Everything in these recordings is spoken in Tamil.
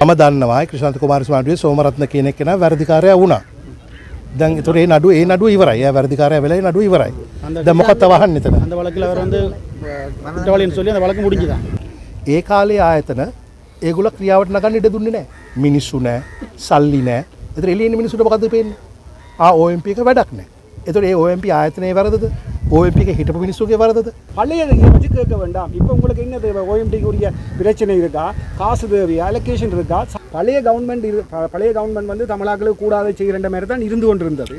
මම දන්නවා ක්‍රිෂාන්ත කුමාරස්වාමීගේ සෝමරත්න කියන කෙනා වැරදිකාරයා වුණා. දැන් ඒතර ඒ නඩුව ඉවරයි. එයා වැරදිකාරයා වෙලා ඒ නඩුව ඉවරයි. දැන් මොකක්ද වහන්නේ එතන? அந்த வழக்குல அவர் வந்து குற்றவாளின்னு சொல்லி அந்த வழக்கு முடிஞ்சுதான். ඒ කාලේ ආයතන ඒගොල්ලෝ ක්‍රියාවට නගන්න ඉඩ දුන්නේ නැහැ. මිනිස්සු නැහැ, සල්ලි නැහැ. ඒතර එළියේ ඉන්න මිනිස්සුන්ට මොකද්ද පේන්නේ? OMP එක වැඩක් නැහැ. ඒතර ඒ OMP ආයතනයේ වරදද? OMP එක හිටපු மினிஸ்ட்ரிக்கு வரது பழையதை வச்சு கேட்க வேண்டாம். இப்போ உங்களுக்கு என்ன தேவை? ஓஎம்டிக்கு உரிய பிரச்சனை இருக்கா, காசு தேவையா, அலோகேஷன் இருக்கா? பழைய கவர்மெண்ட் வந்து தமிழாக்களுக்கு கூடாத செய்கிற மாதிரி தான் இருந்து கொண்டிருந்தது.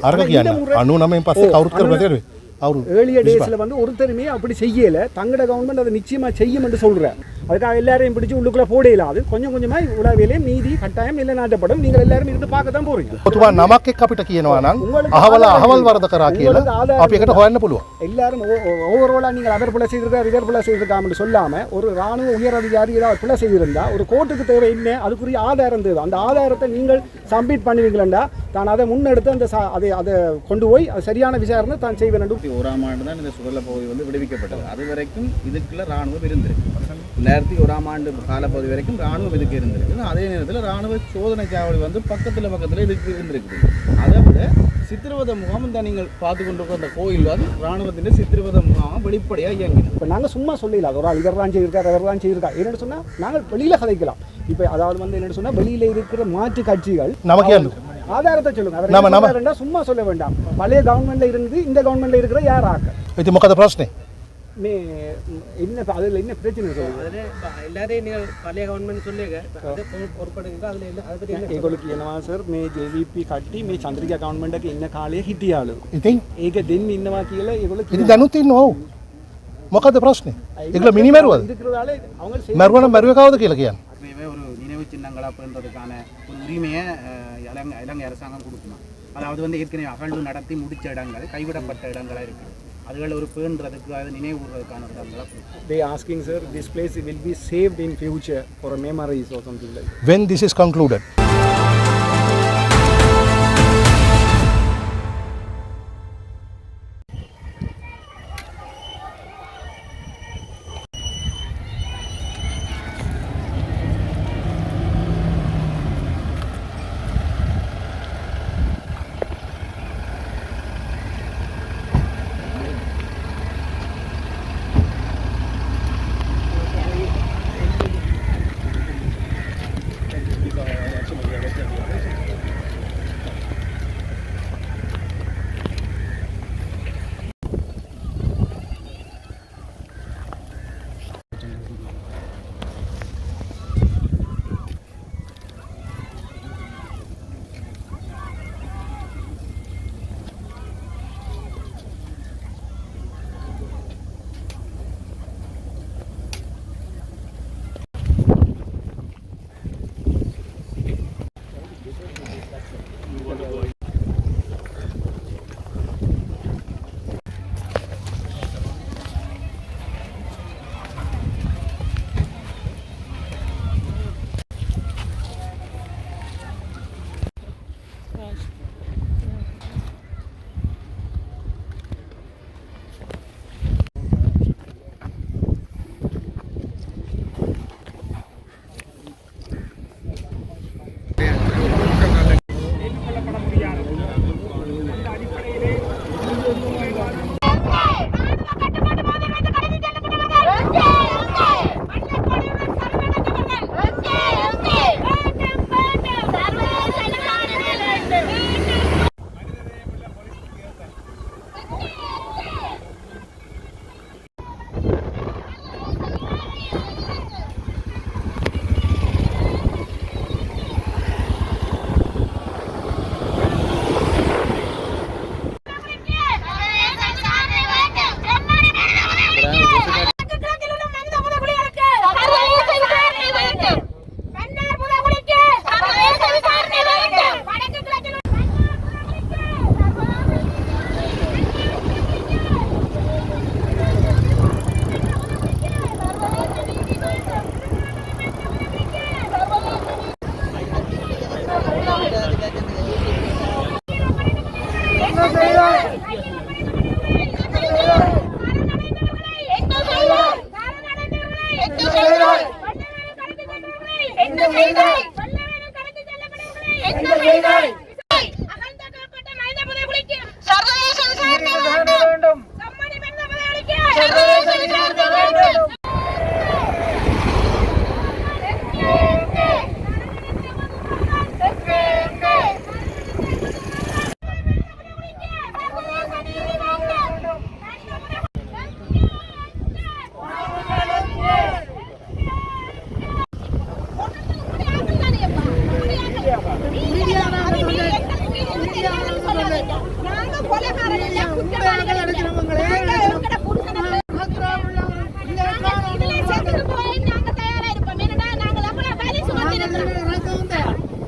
ஏர்லிய டேஸில் வந்து ஒருத்தருமே அப்படி செய்யலை. தங்கட கவர்மெண்ட் அதை நிச்சயமாக செய்யும் என்று சொல்கிறேன். அதுக்காக எல்லாரையும் பிடிச்சி உள்ளுக்குள்ளே போட இல்லாது கொஞ்சம் கொஞ்சமாக உலகிலே நீதி கட்டாயம் நிலைநாட்டப்படும். நீங்கள் எல்லாரும் இருந்து பார்க்க தான் போகிறீங்க. நமக்கு අපිට කියනවා නම් අහවල් වරද කරා කියලා අපි එකට හොයන්න පුළුවන්. எல்லாரும் ஓவராலாக நீங்கள் அவர் பிள்ளை செய்திருக்கார் இவர் பிள்ளை செய்திருக்காமல் சொல்லாமல் ஒரு ராணுவ உயர் அதிகாரி ஏதாவது பிள்ளை செய்திருந்தால் ஒரு கோர்ட்டுக்கு தேவை என்ன, அதுக்குரிய ஆதாரம் தேவை. அந்த ஆதாரத்தை நீங்கள் சப்மிட் பண்ணுவீங்களா தான் அதை முன்னெடுத்து அந்த அதை கொண்டு போய் அது சரியான விசாரணை தான் செய்வேன். 2001 ஆண்டு தான் இந்த சுடல பகுதி வந்து விடுவிக்கப்பட்டது. அது வரைக்கும் இதுக்குள்ள ராணுவம் இருந்திருக்கு. 2001 ஆண்டு காலப்பகுதி வரைக்கும் ராணுவம் இதுக்கு இருந்திருக்கு. அதே நேரத்தில் ராணுவ சோதனை சாவடி வந்து பக்கத்தில் இதுக்கு இருந்திருக்கு. அதை விட சித்திரவதை முகாம் தான் நீங்கள் பார்த்து கொண்டு அந்த கோயில் வந்து ராணுவத்தின் சித்திரவதை முகாம் வெளிப்படையாக இயங்கினோம். இப்போ நாங்கள் சும்மா சொல்லிடலாம் ஒரு ஆள் இவர்தான் செய்திருக்கார் அவர்தான் செய்திருக்கார் என்னென்னு சொன்னால் நாங்கள் வெளியில் கதைக்கலாம். இப்போ அதாவது வந்து என்னென்னு சொன்னால் வெளியில் இருக்கிற மாற்று கட்சிகள் நமக்கு ஆதாரத்தை சொல்லுங்க. சும்மா சொல்ல வேண்டாம். பழைய கவர்மெண்ட்ல இருந்து இந்த கவர்மெண்ட்ல இருக்கிற யார் ஆக்க இது මොකද ප්‍රශ්නේ? මේ என்ன அதில் என்ன பிரச்சனை சொல்லுங்க. அதில் எல்லாரையும் நீங்கள் பழைய கவர்மெண்ட் சொல்லுங்க அது பொறுப்படுங்க. அதில் என்ன அதை பற்றி ඒගොල්ලෝ කියනවා සර් මේ JVP කට්ටිය මේ චන්ද්‍රිකා ගවර්න්මන්ට් එකේ ඉන්න කාලේ හිටියාලු. ඉතින් ඒක දෙන්න ඉන්නවා කියලා ඒගොල්ලෝ ඉතින් දැනුත් ඉන්නවා. ඔව් මොකද ප්‍රශ්නේ? ඒගොල්ලෝ මිනි මරුවද? இருக்கிறதால அவங்க මරුවනම් මරුවේ කවුද කියලා කියන්නේ. ஒரு நினைவு சின்னங்களா பண்ணுறதுக்கான ஒரு உரிமையை இலங்கை அரசாங்கம் கொடுக்கணும். அதாவது வந்து ஏற்கனவே அகழ்வு நடத்தி முடித்த இடங்கள் கைவிடப்பட்ட இடங்களாக இருக்குது. அதுகள் ஒரு பேணுறதுக்கு அதை நினைவு கூறுறதுக்கான இடங்களாக கொடுக்கும். They asking sir this place will be saved in future for a memories or something like that. When this is concluded என்ன செய்தாய் அகழ்ந்தகப்பட்ட மனித புதைகுழிக்கு சர்வதேச விசாரணை வேண்டும். சம்மதி மனித புதைகுழிக்கு சர்வதேச விசாரணை வேண்டும்.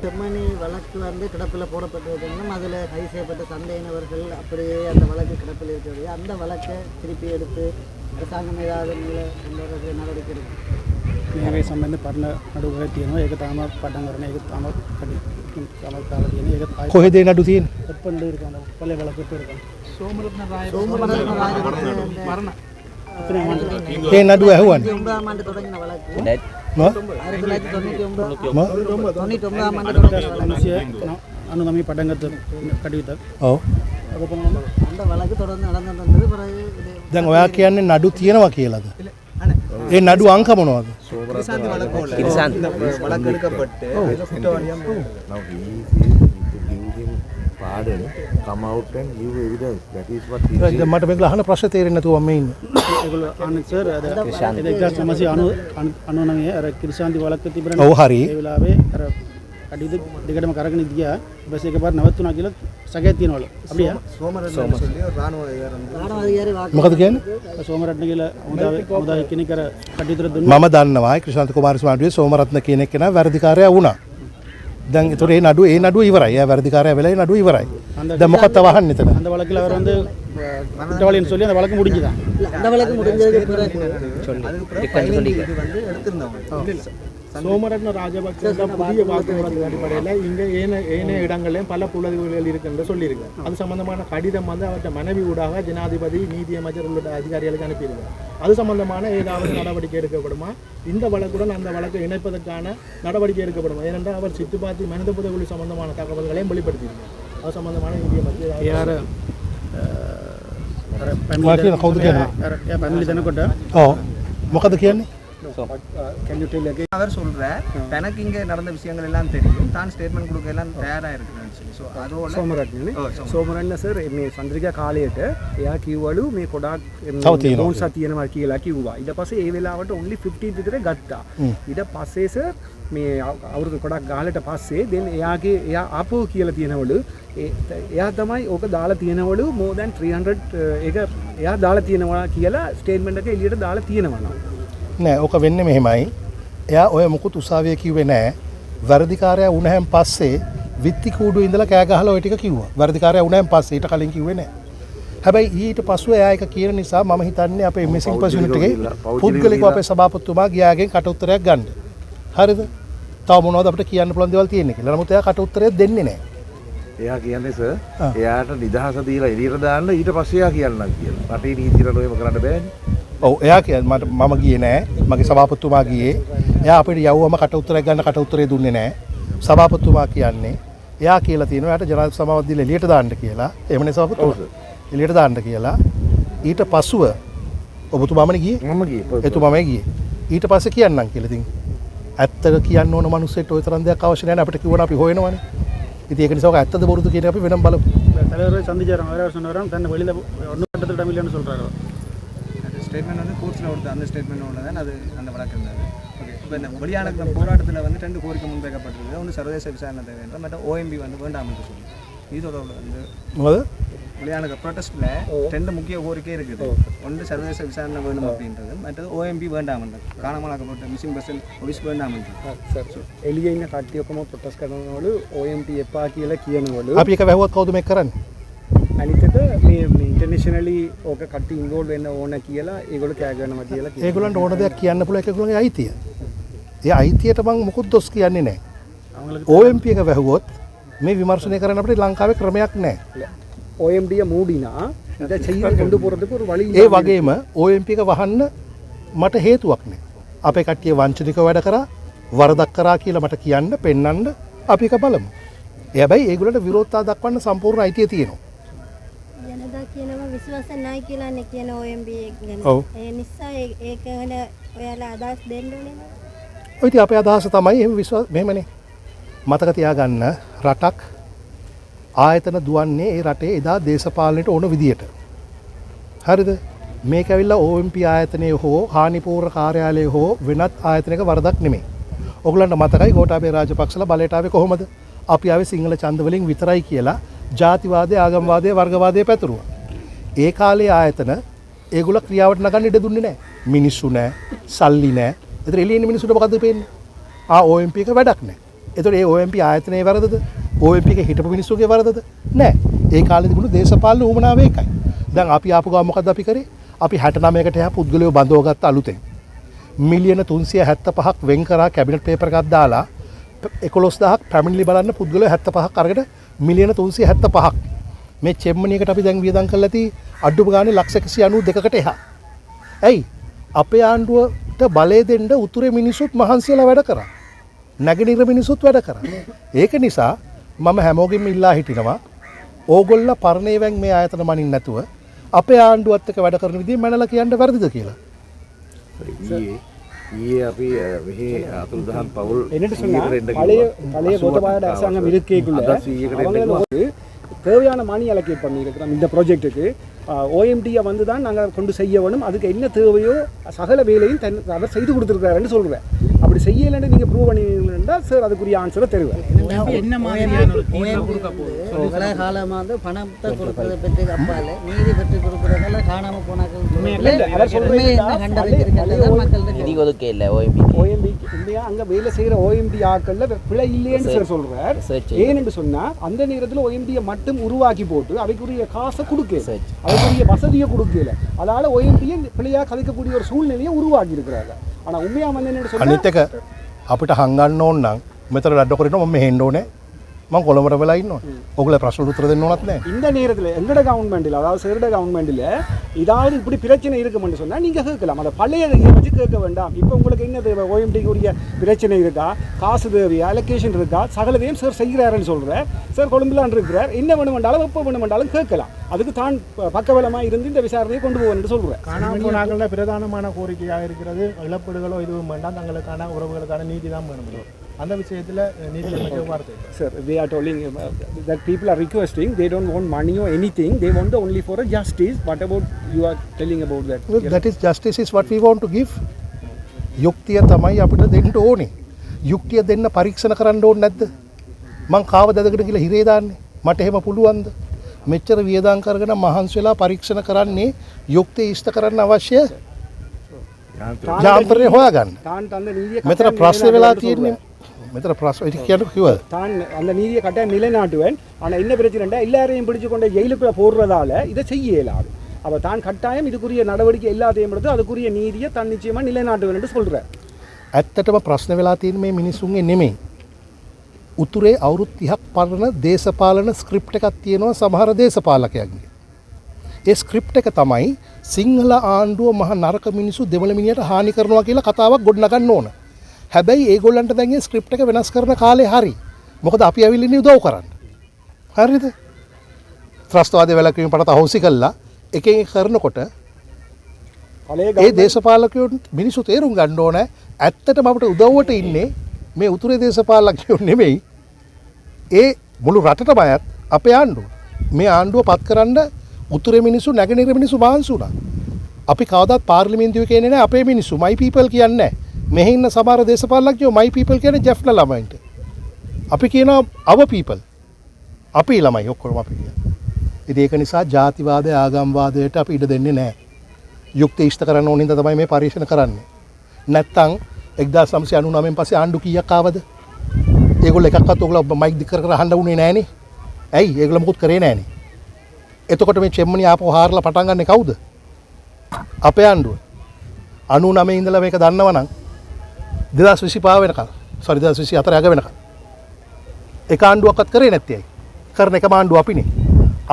செம்மணி வழக்கு வந்து கிடப்பில் போடப்பட்டிருக்கணும். அதில் கைது செய்யப்பட்ட சந்தேகனவர்கள் அப்படியே அந்த வழக்கு கிடப்பில் இருக்கிறது. அந்த வழக்கை திருப்பி எடுத்து அரசாங்கம் ஏதாவது கொண்டு வரது நடவடிக்கை எடுக்கும். මේ සම්බන්ධ පරණ නඩුවක් තියෙනවා. ඒක තාම පටන් ගන්න. ඒක තාම කාලා තියෙනවා. ඒක කොහෙද ඒ නඩු තියෙන්නේ? ඔප්පන් දෙන්න පළේ වලක ඉපරකම්. சோமரத்ன ராய மரண ඒ නඩුව ඇහුවනේ. 99 ஆண்டு தொடங்கின வழக்கு. මොකද? 1999 ஆண்டு தொடங்கின வழக்கு. 99 පටන් ගත්ත කටයුත්තක්. ඔව්. அந்த வழக்கு தொடர்ந்து நடந்து வந்தது. பிறகு දැන් ඔයා කියන්නේ නඩු තියෙනවා කියලාද? ඒ නඩු අංක මොනවද? கிருசாந்தி வழக்கோல இந்த வழக்கு எடுக்கப்பட்டு குற்றவாளியா Now he is to give him pardon, come out and give evidence. That is what he දැන් said. මට මේක අහන ප්‍රශ්න තේරෙන්නේ නැතුව මම ඉන්නේ. ඒගොල්ලෝ ආනන්ද සර් අර 1999 අර කිරිසාන්ති වලක තිබුණා. ඔව් හරි. ඒ වෙලාවේ අර කඩියද දෙකටම කරගෙන ගියා. ඊපස්සේ එකපාර නවත්තුණා කියලා සගයක් තියනවලු. அப்படியே சோமரத்ன சொல்லி ஒரு ராணுவ அதிகாரி வந்து ராணுவ அதிகாரி வாக்கு මොකද කියන්නේ? සෝමරත්න කියලා හොඳයි කෙනෙක් අර කඩියතර දුන්නා. මම දන්නවා ක්‍රිෂාන්ත කුමාරස්වාමීගේ සෝමරත්න කියන එක නා වැඩිකාරයා වුණා. දැන් ඒතොර ඒ නඩුව ඉවරයි. එයා වැඩිකාරයා වෙලා ඒ නඩුව ඉවරයි. දැන් මොකක්ද වහන්නේ එතන? அந்த வழக்குல அவர் வந்து குற்றவாளின்னு சொல்லி அந்த வழக்கு முடிஞ்சுதான். அந்த வழக்கு முடிஞ்சதுக்கு பிறகு இது வந்து எடுத்திருந்தவங்க சோமரத்ன ராஜபக்சே புதிய வாக்குமூலத்தின் அடிப்படையில் இங்கே ஏனைய இடங்களிலும் பல புலதிவுகள் இருக்குன்னு சொல்லியிருக்காரு. அது சம்பந்தமான கடிதம் வந்து அவர்கிட்ட மனைவி ஊடாக ஜனாதிபதி நீதியமைச்சர் உள்ளிட்ட அதிகாரிகளுக்கு அனுப்பியிருக்காரு. அது சம்பந்தமான ஏதாவது நடவடிக்கை எடுக்கப்படுமா? இந்த வழக்குடன் அந்த வழக்கை இணைப்பதற்கான நடவடிக்கை எடுக்கப்படுமா? ஏனென்றால் அவர் சித்துப்பாத்தி மனித புதைகுழி சம்பந்தமான தகவல்களையும் வெளிப்படுத்தியிருக்கார். அது சம்பந்தமான நீதியமைச்சர் யார் පැමිලි දෙනකොට ඔව් මොකද කියන්නේ? அவர் சொல்ற தனக்கு இங்க நடந்த விஷயங்கள் எல்லாம் தெரியும், தான் ஸ்டேட்மெண்ட் கொடுக்க எல்லாம் தயாரா இருக்கிறேன்னு சொல்லி. ஸோ அதோட සෝමරත්න සර් මේ චන්ද්‍රිකා කාලයට එයා කිව්වලු මේ ගොඩාක් රෝන්සා තියෙනවා කියලා කිව්වා. ඊට පස්සේ ඒ වෙලාවට only 50 විතර ගත්තා. ඊට පස්සේ සර් මේ අවුරුදු ගොඩක් ගාලට පස්සේ දැන් එයා ආපහු කියලා තියෙනවලු එයා තමයි ඕක දාලා තියෙනවලු more than 300 ඒක එයා දාලා තියෙනවා කියලා ස්ටේට්මන්ට් එක එළියට දාලා තියෙනවා. නෑ ඕක වෙන්නේ මෙහෙමයි. එයා ඔය මුකුත් උසාවිය කිව්වේ නෑ. වර්ධිකාරයා වුණාන් පස්සේ විත්ති කූඩුවේ ඉඳලා කෑ ගහලා ඔය ටික කිව්වා. වර්ධිකාරයා වුණාන් පස්සේ ඊට කලින් කිව්වේ නෑ. හැබැයි ඊට පස්සේ එයා එක කියන නිසා මම හිතන්නේ අපේ මිසිං පර්සන් යුනිට් එකේ පුද්ගලිකව අපේ සභාපතිතුමා ගියාගෙන් කට උත්තරයක් ගන්න. හරිද? තව මොනවද අපිට කියන්න පුළුවන් දේවල් තියෙන්නේ කියලා. නමුත් එයා කට උත්තරයක් දෙන්නේ නෑ. එයා කියන්නේ සර් එයාට නිදහස දීලා එළියට දාන්න ඊට පස්සේ එයා කියන්නම් කියලා. රටේ නීතියට ඔයම කරන්න බෑනේ. ඔව් එයා කියන්නේ මම ගියේ නෑ. මගේ සභාපතිතුමා ගියේ. එයා අපිට යවුවම කට උත්තරයක් ගන්න කට උත්තරේ දුන්නේ නෑ. සභාපතිතුමා කියන්නේ එයා කියලා තියෙනවා එයාට ජනාධිපති සමාවත් දීලා එළියට දාන්න කියලා. එහෙමනේ සභාපතිතුමා. එළියට දාන්න කියලා. ඊට පස්සුව ඔබතුමාමනේ ගියේ? මම ගියේ. එතුමාමයි ගියේ. ඊට පස්සේ කියන්නම් කියලා. ඉතින් ඇත්තට කියන්න ඕන මිනිස්සෙට ওই තරම් දෙයක් අවශ්‍ය නැහැ නේ. අපිට කිව්වන අපි හොයනවනේ. ඉතින් ඒක නිසා ඔක ඇත්තද බොරුද කියන එක අපි වෙනම බලමු. தலைவர் சந்திச்சாராம் வேற சொன்னவராம் தன்னை வெளியில் 1.8 மில்லியன் சொல்கிறாரு. ஸ்டேட்மெண்ட் வந்து கோர்ட்ஸில் கொடுத்த அந்த ஸ்டேட்மெண்ட் தான் அது அந்த வழக்கு இருந்தது. ஓகே, இப்போ இந்த வெளியான போராட்டத்தில் வந்து 2 கோரிக்கை முன்வைக்கப்பட்டிருக்கு. ஒன்று சர்வதேச விசாரணை தேவை என்ற மற்ற OMB வந்து வேண்டாம் என்று சொல்லி இது தொடர்பில் வந்து මොකද? வெளியான ப்ரொட்டஸ்ட்டில் 2 முக்கிய கோரிக்கை இருக்குது. ஒன்று சர்வதேச விசாரணை வேணும் அப்படின்றது, மற்றது OMB வேண்டாம் என்றது, காணாமலாக்கப்பட்ட மிஸ்ஸிங் பர்சன் ஒபிஸ் வேண்டாம் என்றது. එළියේ ඉන්න කට්ටිය ඔක්කොම ප්‍රොටෙස්ට් කරනවලු OMT එපා කියලා කියනවලු. අපි එක වැහුවත් කවුද මේක කරන්නේ? අනිත් එක මේ ඉන්ටර්නැෂනලි ඕක කට්ටිය ඉන්වෝල්ව් වෙන්න ඕන කියලා ඒගොල්ලෝ කෑ ගන්නවා කියලා කියනවා. ඒගොල්ලන්ට ඕන දෙයක් කියන්න පුළුවන් එක ඒගොල්ලන්ගේ අයිතිය. ඒ අයිතියට මම මොකුත් දොස් කියන්නේ නැහැ. OMP එක වැහුවොත් මේ විමර්ශනය කරන්න අපිට ලංකාවේ ක්‍රමයක් නැහැ. OMD மூடினா இதை செய்து கொண்டு போகிறதுக்கு ஒரு வழி. ඒ වගේම OMP එක වහන්න මට හේතුවක් නැහැ. අපේ කට්ටිය වංචනිකව වැඩ කරා, වරදක් කරා කියලා මට කියන්න, පෙන්වන්න අපි එක බලමු. හැබැයි ඒගොල්ලන්ට විරෝධතා දක්වන්න සම්පූර්ණ අයිතිය තියෙනවා. ජනතා කියනවා විශ්වාස නැහැ කියලානේ කියන OMB එක ගැන. ඔව්. ඒ නිසා ඒක ගැන ඔයාලා අදහස් දෙන්න ඕනේ නේද? ඔය ඉතින් අපේ අදහස තමයි එහෙම විශ්වාස මෙහෙමනේ. මතක තියාගන්න රටක් ආයතන දුවන්නේ ඒ රටේ එදා දේශපාලනයට ඕන විදියට. හරිද? මේක ඇවිල්ලා OMP ආයතනයේ හෝ හානිපූර්ණ කාර්යාලයේ හෝ වෙනත් ආයතනයක වරදක් නෙමෙයි. ඔයගලන්ට මතකයි ගෝඨාභය රාජපක්ෂලා බලයට ආවේ කොහොමද? අපි ආවේ සිංහල ඡන්ද වලින් විතරයි කියලා ජාතිවාදය, ආගම්වාදය, වර්ගවාදය පැතුරුවා. ඒ කාලේ ආයතන ඒගොල්ලෝ ක්‍රියාවට නගන්න ඉඩ දුන්නේ නැහැ. මිනිස්සු නැහැ, සල්ලි නැහැ. ඒතර එළියේ ඉන්න මිනිස්සුන්ට මොකද්ද පේන්නේ? OMP එක වැඩක් නැහැ. ඒතර ඒ OMP ආයතනයේ වරදද? OMP එකේ හිටපු මිනිස්සුගේ වරදද? නැහැ. ඒ කාලේ තිබුණු දේශපාලන උවමනාව ඒකයි. දැන් අපි ආපු ගමන් මොකද්ද අපි කරේ? අපි 69කට එහා පුද්ගලයෝ බඳවගත්ත අලුතෙන් මිලියන 375ක් වෙන් කරා කැබිනට් පේපර් එකක් දාලා 11000ක් පැමිණිලි බලන්න පුද්ගලයෝ 75ක් අරගෙන මිලියන 375ක් මේ චෙම්මනියකට අපි දැන් වියදම් කරලා ඇති අඩුම ගානේ ලක්ෂ 192කට එහා. ඇයි? අපේ ආණ්ඩුවට බලය දෙන්න උතුරේ මිනිස්සුත් මහන්සියලා වැඩ කරා. නැගෙනහිර මිනිස්සුත් වැඩ කරා. ඒක නිසා මම හැමෝගෙම ඉල්ලා හිටිනවා ඕගොල්ලෝ පරණේවෙන් මේ ආයතන මනින්න නැතුව අපේ ආණ්ඩුවත් එක්ක වැඩ කරන විදිහ මනලා කියන්න වැරදිද කියලා. ඊයේ අපි මෙහි අතුරුදහන් පවුල් என்னட்டு சொன்னா பழைய கோத்தபாய அரசாங்கம் இருக்குள்ள அவங்க வந்து தேவையான மணி அலோகேட் பண்ணியிருக்கிறோம் இந்த ப்ராஜெக்ட்டுக்கு ஓஎம்டியை வந்து தான் நாங்கள் கொண்டு செய்ய வேணும். அதுக்கு என்ன தேவையோ சகல வேலையும் அவர் செய்து கொடுத்துருக்காருன்னு சொல்கிறேன். அப்படி செய்யலைன்னு நீங்கள் ப்ரூவ் பண்ணிங்கன்னா சார் அதுக்குரிய ஆன்சரை தருவேன். என்ன மாதிரியான காலமாக வந்து பணத்தை கொடுக்கறத பற்றி அப்பால் நீதி பெற்று கொடுக்குறதால காணாமல் போனாக்கள் ஓஎம்பி இல்லையா அங்கே வேலை செய்கிற ஓஎம்டி ஆக்களில் பிழை இல்லைன்னு சார் சொல்கிறார். ஏன்னு சொன்னால் அந்த நேரத்தில் ஓஎம்டியை மட்டும் உருவாக்கி போட்டு அவைக்குரிய காசை கொடுக்க அதுக்குரிய வசதியை கொடுக்கல. அதனால OMP பிள்ளையா கதைக்கக்கூடிய ஒரு சூழ்நிலையை உருவாக்கி இருக்கிறாங்க. ஆனால் உண்மையாக வந்து என்ன சொன்னா අනිත් එක අපිට හංගන්න ඕන නම් මෙතන රැඩ කරේට මම මෙහෙන්න ඕනේ. මම කොළඹට වෙලා ඉන්නවා. ඔයගොල්ලෝ ප්‍රශ්න උත්තර දෙන්න ඕනත් නැහැ. இந்த நேரத்தில் எங்களோட கவர்மெண்ட்டில் அதாவது சேருட கவர்மெண்ட்டில் இதாவது இப்படி பிரச்சனை இருக்குமென்னு சொன்னால் நீங்கள் கேட்கலாம். அதை பழைய இதை வச்சு கேட்க வேண்டாம். இப்போ உங்களுக்கு என்ன தேவை? ஓஎம்டிக்குரிய பிரச்சனை இருக்கா, காசு தேவையா, அலோகேஷன் இருக்கா, சகலதையும் சார் செய்கிறாருன்னு சொல்கிறார். சார் கொழும்புலான் இருக்கிறார். என்ன வேணுமென்றாலும் எப்போ வேணுமென்றாலும் கேட்கலாம். அதுக்கு தான் பக்கபலமாக இருந்து இந்த விசாரணையை கொண்டு போவேன்னு சொல்கிறேன். காணாமல் போனாக்களில் பிரதானமான கோரிக்கையாக இருக்கிறது இழப்பீடுகளோ இதுவும் வேண்டாம், தங்களுக்கான உறவுகளுக்கான நீதி தான் வேணும். அந்த விஷயத்தில் நீதி அமைச்சர் வார்த்தை sir they are telling that people are requesting, they don't want money or anything, they want only for a justice. What about you are telling about that? Well, that is justice is what we want to give. යුක්තිය තමයි අපිට දෙන්න ඕනේ. යුක්තිය දෙන්න පරීක්ෂණ කරන්න ඕනේ නැද්ද? මං කාවදදකට කියලා හිරේ දාන්නේ. මට එහෙම පුළුවන්ද? මෙච්චර වියදම් කරගෙන මහන්සි වෙලා පරීක්ෂණ කරන්නේ යුක්තිය ඉෂ්ට කරන්න අවශ්‍ය යාන්ත්‍රය හොයාගන්න. මෙතන ප්‍රශ්නේ වෙලා තියෙන්නේ මෙතන ප්‍රශ්න ඉතින් කියන්න කිව්වද? தான் அந்த நீதியை கட்டாயம் நிலைநாட்டுவேன். ஆனால் என்ன பிரச்சனைண்டா எல்லாரையும் பிடிச்சு கொண்டு ஜெயிலுக்குள்ள போடுறதால இதை செய்ய இயலாது. அப்போ தான் கட்டாயம் இதுக்குரிய நடவடிக்கை எல்லாத்தையும் எடுத்து அதுக்குரிய நீதியை தான் நிச்சயமாக நிலைநாட்டுவேன் என்று சொல்கிறேன். ඇත්තටම ප්‍රශ්න වෙලා තියෙන්නේ මේ මිනිස්සුන්ගේ නෙමෙයි. උතුරේ අවුරුදු 30ක් පරණ දේශපාලන ස්ක්‍රිප්ට් එකක් තියෙනවා සමහර දේශපාලකයන්ගේ. ඒ ස්ක්‍රිප්ට් එක තමයි සිංහල ආණ්ඩුව මහ නරක මිනිස්සු දෙමළ මිනිහට හානි කරනවා කියලා කතාවක් ගොඩනගන්න ඕන. හැබැයි ඒගොල්ලන්ට දැන් මේ ස්ක්‍රිප්ට් එක වෙනස් කරන කාලේ හරි. මොකද අපි ඇවිල්ලා ඉන්නේ උදව් කරන්න. හරිද? ත්‍රස්තවාදී වැළකීම පනත අහෝසි කළා එකෙන් එක කරනකොට ඒ දේශපාලකයෝ මිනිස්සු තේරුම් ගන්න ඕන ඇත්තටම අපිට උදව්වට ඉන්නේ මේ උතුරේ දේශපාලකයෝ නෙමෙයි. ඒ මුළු රටටම අයත් අපේ ආණ්ඩුව. මේ ආණ්ඩුව පත් කරන්න උතුරේ මිනිස්සු නැගෙනහිර මිනිස්සු මහන්සි වුණා. අපි කවදාත් පාර්ලිමේන්තුවේ කියන්නේ නැහැ අපේ මිනිස්සු මයි පීපල් කියන්නේ නැහැ. මෙහි ඉන්න සමහර දේශපාලකයෝ මයි පීපල් කියන්නේ ජෙෆ්ලා ළමයින්ට. අපි කියනවා our people. අපි ළමයි ඔක්කොම අපි කියනවා. ඉතින් ඒක නිසා ජාතිවාදය ආගම්වාදයට අපි ඉඩ දෙන්නේ නැහැ. යුක්තිය ඉෂ්ට කරන්න ඕන හින්දා තමයි මේ පරීක්ෂණ කරන්නේ. නැත්තම් 1999 පස්සේ ආණ්ඩු කීයක් ආවද? ඒගොල්ලෝ එකක්වත් ඔයගොල්ලෝ මයික් දික් කර කර අහන්න උනේ නැහනේ. ඇයි? ඒගොල්ලෝ මොකුත් කරේ නැහනේ. එතකොට මේ චෙම්මනි ආපහු හාරලා පටන් ගන්නේ කවුද? අපේ ආණ්ඩුව. 99 ඉඳලා මේක දන්නවනම් 2025 වෙනකන් 2024 අග වෙනකන් එක ආණ්ඩුවක්වත් කරේ නැත්තේ ඇයි? කරන එකම ආණ්ඩුව අපිනේ.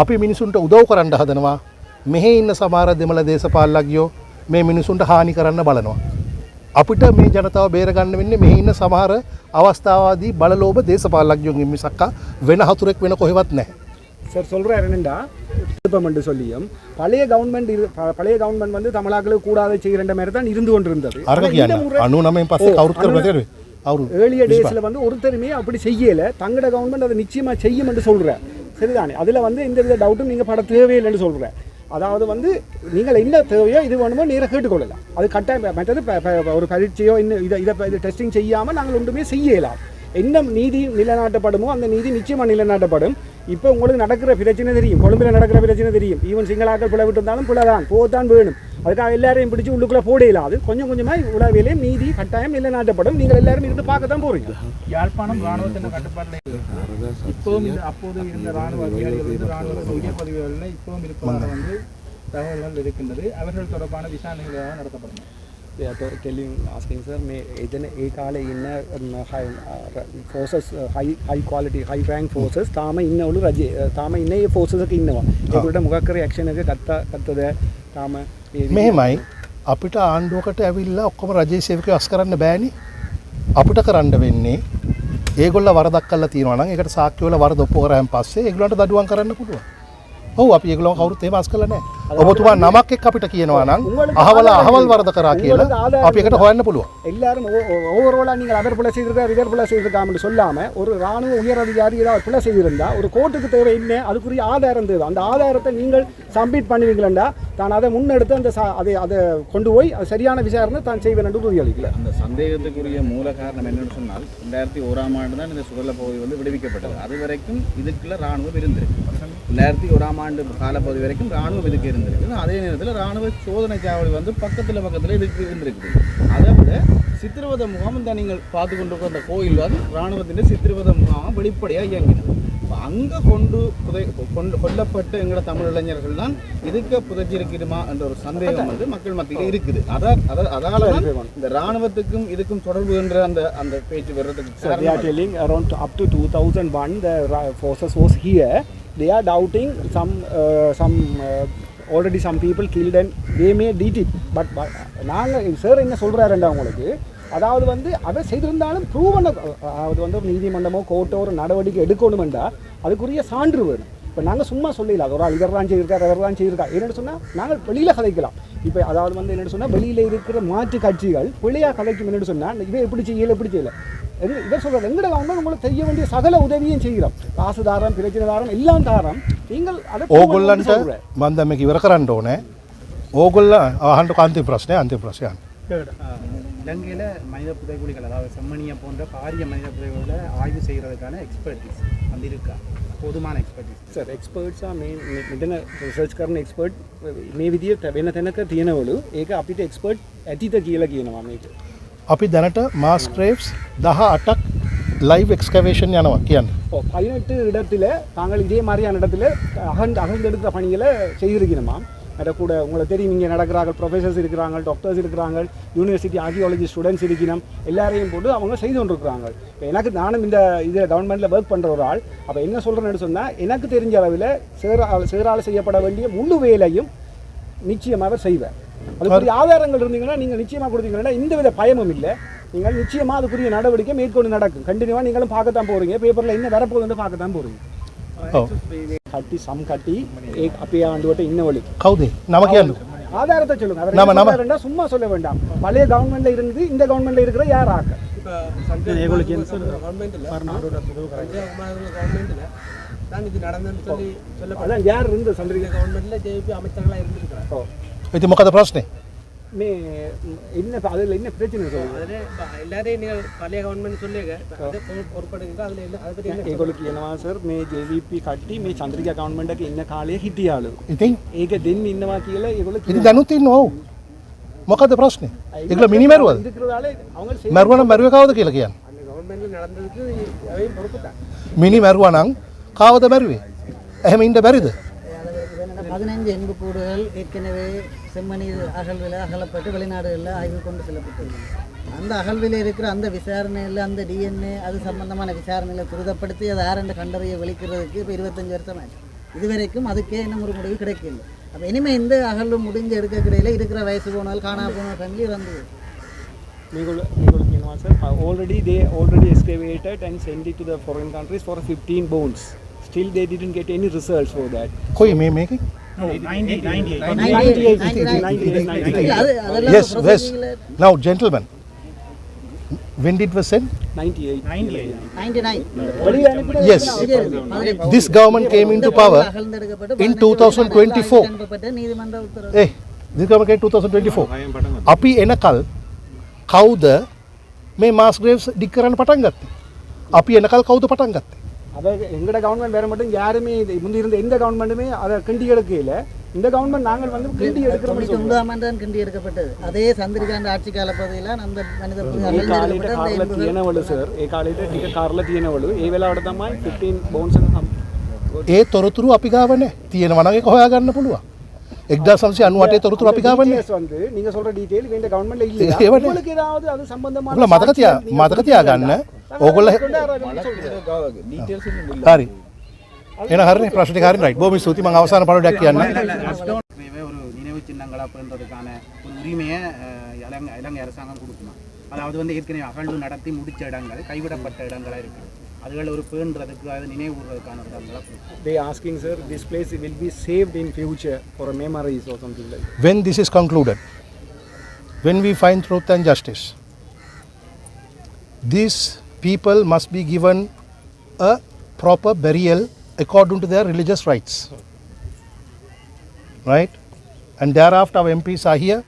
අපි මිනිසුන්ට උදව් කරන්න හදනවා. මෙහි ඉන්න සමහර දෙමළ දේශපාලකයෝ මේ මිනිසුන්ට හානි කරන්න බලනවා. අපිට මේ ජනතාව බේර ගන්න වෙන්නේ මෙහි ඉන්න සමහර අවස්ථාවාදී බලලෝභ දේශපාලඥයෝගේ මිසක්කා වෙන හතුරෙක් වෙන කොහෙවත් නැහැ. சார் சொல்கிறார் என்னென்னா விருப்பம் என்று சொல்லியும் பழைய கவர்மெண்ட் வந்து தமிழர்களுக்கு கூடாத செய்கிற மாதிரி தான் இருந்து கொண்டிருந்தது. අරක කියන්නේ 99 පස්සේ කවුරුත් කරලා තේරුවේ. அவரு ஏர்லியர் டேஸில் வந்து ஒருத்தருமே அப்படி செய்யலை. தங்களோட கவர்மெண்ட் அதை நிச்சயமாக செய்யும் என்று சொல்கிறேன். சரிதானே? அதில் வந்து எந்த வித டவுட்டும் நீங்கள் பட தேவையில்லைன்னு சொல்கிறேன். அதாவது வந்து நீங்கள் என்ன தேவையோ இது வேணுமோ நேராக கேட்டுக்கொள்ளலாம். அது கட்டாயம் மற்றது ஒரு பரீட்சையோ இன்னும் இதை டெஸ்டிங் செய்யாமல் நாங்கள் ஒன்றுமே செய்யலாம். என்ன நீதி நிலைநாட்டப்படுமோ அந்த நீதி நிச்சயமாக நிலைநாட்டப்படும். இப்போ உங்களுக்கு நடக்கிற பிரச்சனை தெரியும், கொழும்பில் நடக்கிற பிரச்சனை தெரியும். ஈவன் சிங்களாக்கள் பிள்ளை விட்டு இருந்தாலும் பிள்ளை தான் போகத்தான் வேணும். அதுக்காக எல்லாரையும் பிடிச்சி உள்ளுக்குள்ளே போடையிலாம். அது கொஞ்சம் கொஞ்சமாக உலகிலேயும் நீதி கட்டாயம் நிலைநாட்டப்படும். நீங்கள் எல்லாரும் இருந்து பார்க்கத்தான் போகிறீங்க. யாழ்ப்பாணம் இராணுவத்தின் கட்டுப்பாட்டில் இப்போவும் அப்போது இருந்த இராணுவ அதிகாரிகள் வந்து இராணுவ உயர் பதவிகளில் இப்போவும் இருப்பதாக வந்து தகவல்கள் இருக்கின்றது. அவர்கள் தொடர்பான விசாரணைகளாக நடத்தப்படும். asking sir මේ එදෙන ඒ කාලේ ඉන්න forces high quality high rank forces තාම ඉන්නවලු රජේ තාම ඉන්නේ ඒ forces එක ඉන්නවා. ඒකට මොකක් කරේ action එක ගත්තද තාම මෙහෙමයි අපිට ආණ්ඩුවකට ඇවිල්ලා ඔක්කොම රජයේ සේවකයෝ අස් කරන්න බෑනේ. අපිට කරන්න වෙන්නේ ඒගොල්ලෝ වරදක් කළා තියෙනවා නම් ඒකට සාක්ෂි වල වරද ඔප්පු කරාන් පස්සේ ඒගොල්ලන්ට දඩුවම් කරන්න පුළුවන්. ඔව් අපි ඒගොල්ලෝ කවුරුත් එහෙම අස් කළා නැහැ. ඔබතුමා නමක් එක්ක අපිට කියනවා නම් අහවල් වරද කරා කියලා අපි ඒකට හොයන්න පුළුවන්. எல்லாரும் ஓவராலாக நீங்கள் அவர் பிள்ளை செய்திருக்கா இவர் பிள்ளை செய்திருக்காமன்னு சொல்லாமல் ஒரு இராணுவ உயர் அதிகாரி ஏதாவது பிள்ளை செய்திருந்தா ஒரு கோர்ட்டுக்கு தேவை என்ன அதுக்குரிய ஆதாரம் தேவை. அந்த ஆதாரத்தை நீங்கள் சப்மிட் பண்ணுவீங்களா தான் அதை முன்னெடுத்து அந்த அதை கொண்டு போய் அது சரியான விசாரணை தான் செய்வேன் என்று உறுதியளிக்கல. அந்த சந்தேகத்துக்குரிய மூல காரணம் என்னன்னு சொன்னால் 2001ஆம் ஆண்டு தான் இந்த சுடல பகுதி வந்து விடுவிக்கப்பட்டது. அது வரைக்கும் இதுக்குள்ள இராணுவம் இருந்திருக்கு. 2001ஆம் ஆண்டு காலப்பகுதி வரைக்கும் இராணுவம் இதுக்கு இருந்திருக்கு. அதே நேரத்தில் இராணுவ சோதனை சாவடி வந்து பக்கத்தில் இதுக்கு இருந்திருக்கு. அதை விட சித்திரவதை முகாம் தான் நீங்கள் பார்த்து கொண்டு அந்த கோயில் வந்து இராணுவத்தின் சித்திரவதை முகாம் வெளிப்படையாக இயங்கினது. அங்கே கொல்லப்பட்ட எங்களோட தமிழ் இளைஞர்கள் தான் இதுக்கு புதைச்சிருக்கிறோமா என்ற ஒரு சந்தேகம் வந்து மக்கள் மத்தியில் இருக்குது. அதால இந்த இராணுவத்துக்கும் இதுக்கும் தொடர்பு என்ற அந்த பேச்சு வர்றதுக்கு around up to 2001 the forces was here. They are doubting some already some people killed and they may did it. But நாங்கள் சார் என்ன சொல்கிறாருண்டா உங்களுக்கு அதாவது வந்து அதை செய்திருந்தாலும் ப்ரூவ் பண்ண அது வந்து ஒரு நீதிமன்றமோ கோர்ட்டோ ஒரு நடவடிக்கை எடுக்கணுமெண்டா அதுக்குரிய சான்று வேணும். இப்போ நாங்கள் சும்மா சொல்லல அது ஒரு ஆள் இவர் தான் செய்திருக்கார் அவர் தான் செய்திருக்கார் என்னென்னு சொன்னால் நாங்கள் வெளியில் கதைக்கலாம். இப்போ அதாவது வந்து என்னென்னு சொன்னால் வெளியில் இருக்கிற மாற்று கட்சிகள் பிள்ளையாக கதைக்கும் என்னென்னு சொன்னால் இவன் எப்படி செய்யலை இவர் சொல்கிறார் எங்கட கவர்மெண்ட் உங்களுக்கு செய்ய வேண்டிய சகல உதவியும் செய்கிறோம். காசு தாரம் பிரச்சனை தாரம் எல்லாம் தாரம் நீங்கள் அதை ඕගොල්ලන්ට මම දැන් මේක ඉවර කරන්න ඕනේ. ඕගොල්ලෝ අහන්නකෝ අන්තිම ප්‍රශ්නේ இலங்கையில் மனித புதைகுழிகள் அதாவது செம்மணியை போன்ற பாரிய மனித புதைகுழிகளை ஆய்வு செய்கிறதுக்கான எக்ஸ்பர்டிஸ் வந்து இருக்கா? போதுமான எக்ஸ்பர்டிஸ் සර් එක්ස්පර්ට්සා මේ මෙතන රිසර්ච් කරන එක්ස්පර්ට් මේ විදිහට වෙන තැනක තියෙනවලු ඒක අපිට එක්ස්පර්ට් ඇතිද කියලා කියනවා මේක. අපි දැනට මාස් ග්‍රේව්ස් 18ක් லைவ் எக்ஸ்கவேஷன் යනවා කියන්නේ. 18 இடத்துல தாங்கள் இதே மாதிரியான இடத்துல அகழ்ந்தெடுக்கிற பணிகளை செய்திருக்கணுமா. அதை கூட உங்களுக்கு தெரியும் இங்கே நடக்கிறார்கள் ப்ரொஃபஸர்ஸ் இருக்கிறாங்க, டாக்டர்ஸ் இருக்கிறாங்க, யூனிவர்சிட்டி ஆர்கியாலஜி ஸ்டூடெண்ட்ஸ் இருக்கணும், எல்லாரையும் போட்டு அவங்க செய்து கொண்டிருக்கிறாங்க. இப்போ எனக்கு நானும் இந்த இதில் கவர்மெண்ட்டில் ஒர்க் பண்ணுற ஒரு ஆள். அப்போ என்ன சொல்கிறேன்னு சொன்னால் எனக்கு தெரிஞ்ச அளவில் சேரால் செய்யப்பட வேண்டிய முழு வேலையும் நிச்சயமாக செய்வேன். அதுக்குரிய ஆதாரங்கள் இருந்தீங்கன்னா நீங்கள் நிச்சயமாக கொடுத்தீங்கன்னா இந்த வித பயமும் இல்லை. நீங்கள் நிச்சயமாக அதுக்குரிய நடவடிக்கை மேற்கொண்டு நடக்கும். கண்டினியூவாக நீங்களும் பார்க்கத்தான் போகிறீங்க. பேப்பரில் என்ன வரப்போகுதுன்னு பார்க்கத்தான் போகிறீங்க. කට්ටි සම් කට්ටි ඒ අපේ ආණ්ඩුවට ඉන්නවලු. කවුද? නම කියන්න. ஆதாரத்தை சொல்லுங்க. அவர் சும்மா சொல்ல வேண்டாம். பழைய கவர்மெண்ட்ல இருந்து இந்த கவர்மெண்ட்ல இருக்கிற யார் ஆக்க? இப்ப ஏகோலிக்கு கவர்மெண்ட்ல பர்னாடோட கவர்மெண்ட்ல தான் இது நடந்துன்னு சொல்லி அதான் யார் இருந்து சந்திரிகா கவர்மெண்ட்ல ஜேபி அமைச்சர்களா இருந்திருக்காங்க. இது මොකද ප්‍රශ්නේ? මේ ඉන්න அதில் என்ன பிரச்சனை சொல்லுங்க. அதிலே எல்லாரையும் நீங்கள் பழைய கவர்மெண்ட் சொல்லுங்க. அது பொறுப்படுங்க. அதில் என்ன அதை பற்றி என்ன ඒගොල්ලෝ කියනවා සර් මේ JVP කට්ටි මේ චන්ද්‍රිකා ගවර්න්මන්ට් එකේ ඉන්න කාලේ හිටියාලු. ඉතින් ඒක දෙන්න ඉන්නවා කියලා ඒගොල්ලෝ ඉතින් දැනුත් ඉන්නවා. ඔව්. මොකද ප්‍රශ්නේ? ඒගොල්ලෝ මිනි මරුවද? இருக்கிறதால அவங்க මරුවා නම් මරුවේ කවුද කියලා කියන්නේ. அந்த கவர்மெண்ட்ல நடந்ததுக்கு அவையும் பொறுப்புதான். මිනි මරුවා නම් කවුද මරුවේ? එහෙම ඉන්න බැරිද? 15 எண்புக்கூடுகள் ஏற்கனவே செம்மணி அகழ்வில் அகலப்பட்டு வெளிநாடுகளில் ஆய்வு கொண்டு செல்லப்பட்டுள்ளது. அந்த அகழ்வில் இருக்கிற அந்த விசாரணையில் அந்த டிஎன்ஏ அது சம்பந்தமான விசாரணையில் துரிதப்படுத்தி அதை யாரென்று கண்டறிய வெளிக்கிறதுக்கு இப்போ 25 வருஷம் ஆச்சு. இதுவரைக்கும் அதுக்கே இன்னும் ஒரு முடிவு கிடைக்கல. அப்போ இனிமேல் இந்த அகழ்வு முடிஞ்சு எடுக்கக்கிடையில் இருக்கிற வயசு போனால் காணா போன ஃபேமிலி இறந்து நீங்கள் කියනවා answer. They already excavated and sent it to the foreign countries for 15 bones. Still they didn't get any results for that. කොයි මේකේ 98. yes yes now gentlemen when did was sent 98. yes this government came into power in 2024 நீதிமன்ற உத்தரவு this government came 2024 අපි එනකල් කවුද මේ මාස් ග්‍රේව්ස් ඩික් කරන්න පටන් ගත්තේ අපි එනකල් කවුද පටන් ගත්තේ அதை எங்கட கவர்மெண்ட் வேற மட்டும் யாருமே முந்தி இருந்த எந்த கவர்மெண்ட்டுமே அதை கிண்டி எடுக்கல இந்த கவர்மெண்ட் நாங்கள் வந்து கிண்டி எடுக்கிறோம் 99ஆம் ஆண்டு தான் கிண்டி எடுக்கப்பட்டது அதே சந்திரிகாண்ட ஆட்சி கால பகுதியில் அந்த மனித තියෙනවලු සර් ඒ කාලේට ටික කාර්ලා තියෙනවලු ඒ වෙලාවට තමයි 15 බෝන්ස් එක ඒ තොරතුරු අපි ගාව නැහැ තියෙනවා නම් ඒක හොයාගන්න පුළුවන් 1998 තොරතුරු අපි ගාව නැහැ வந்து நீங்க சொல்ற டீடைல் இந்த கவர்மெண்ட்ல இல்ல உங்களுக்கு ஏதாவது அது சம்பந்தமான ඔයාලා මතක තියාගන්න ඕගොල්ලෝ ඩීටේල්ස් ඉන්නේ හරි එන හරිනේ ප්‍රශ්න ටික හරිනේ රයිට් බොහොම ස්තුතියි මම අවසාන පණිවිඩයක් කියන්න ஒரு நினைவு சின்னங்கள் அப்படின்றதுக்கான ஒரு உரிமையை இலங்கை அரசாங்கம் கொடுக்குமா அதாவது வந்து ஏற்கனவே அகழ்வு நடத்தி முடிச்ச இடங்கள் கைவிடப்பட்ட இடங்களா இருக்கு அதுகள் ஒரு பேன்றதுக்கு அது நினைவுறதுக்கான இடங்களா they asking sir this place will be saved in future for a memories or something like when this is concluded when we find truth and justice these people must be given a proper burial according to their religious rights right and thereafter our MPs are here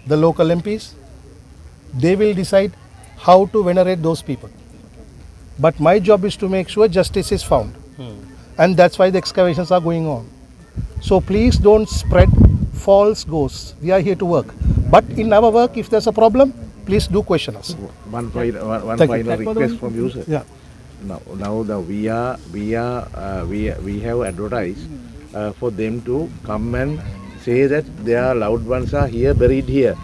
the local MPs they will decide how to venerate those people but my job is to make sure justice is found and that's why the excavations are going on so please don't spread false ghosts we are here to work but in our work if there's a problem please do question us One final request from you, sir. yeah Now we have advertised for them to come and say that their loved ones are here, buried here.